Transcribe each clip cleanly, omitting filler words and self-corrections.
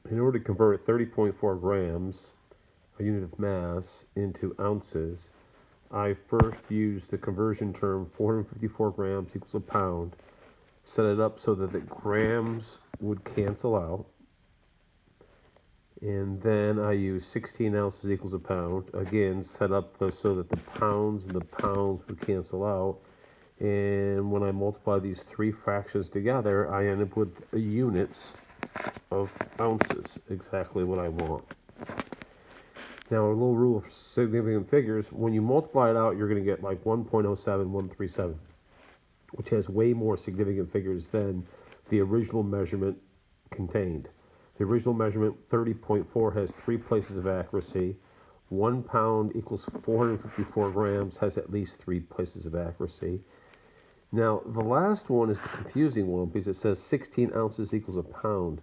In order to convert 30.4 grams, a unit of mass, into ounces, I first used the conversion term 454 grams equals a pound, set it up so that the grams would cancel out, and then I used 16 ounces equals a pound, again set up so that the pounds and the pounds would cancel out, and when I multiply these three fractions together, I end up with units of ounces, exactly what I want. Now, a little rule of significant figures, when you multiply it out, you're going to get like 1.07137, which has way more significant figures than the original measurement contained. The original measurement, 30.4, has 3 places of accuracy. 1 pound equals 454 grams has at least 3 places of accuracy. Now, the last one is the confusing one because it says 16 ounces equals a pound.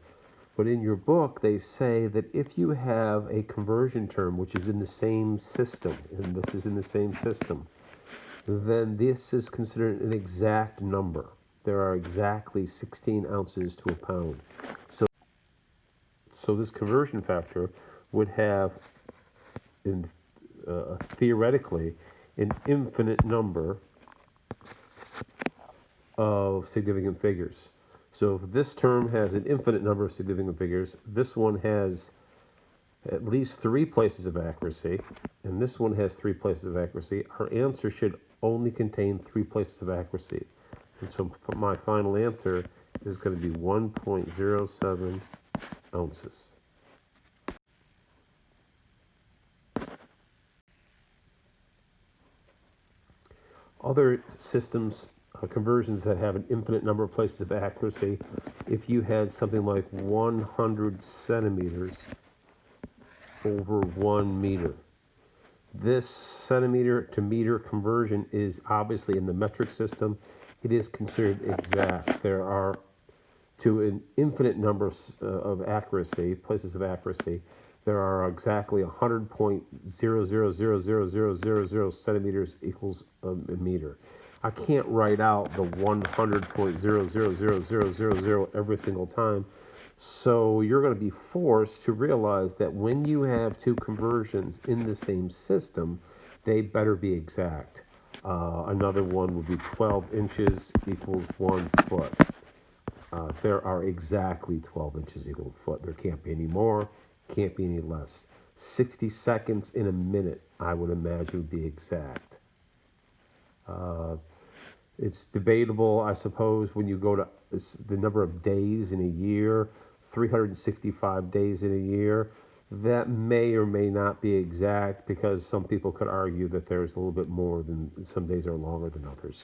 But in your book, they say that if you have a conversion term which is in the same system, and this is in the same system, then this is considered an exact number. There are exactly 16 ounces to a pound. So this conversion factor would have, theoretically, an infinite number of significant figures. So if this term has an infinite number of significant figures, this one has at least 3 places of accuracy, and this one has 3 places of accuracy. Our answer should only contain 3 places of accuracy. And so my final answer is going to be 1.07 ounces. Other systems, conversions that have an infinite number of places of accuracy, if you had something like 100 centimeters over 1 meter, this centimeter to meter conversion is obviously in the metric system. It is considered exact. There are, to an infinite number of accuracy, places of accuracy, there are exactly 100.0000000 centimeters equals a meter. I can't write out the 100.0000000 every single time. So you're going to be forced to realize that when you have two conversions in the same system, they better be exact. Another one would be 12 inches equals 1 foot. There are exactly 12 inches equal a foot. There can't be any more, can't be any less. 60 seconds in a minute, I would imagine, would be exact. It's debatable, I suppose, when you go to the number of days in a year, 365 days in a year. That may or may not be exact because some people could argue that there's a little bit more than some days are longer than others.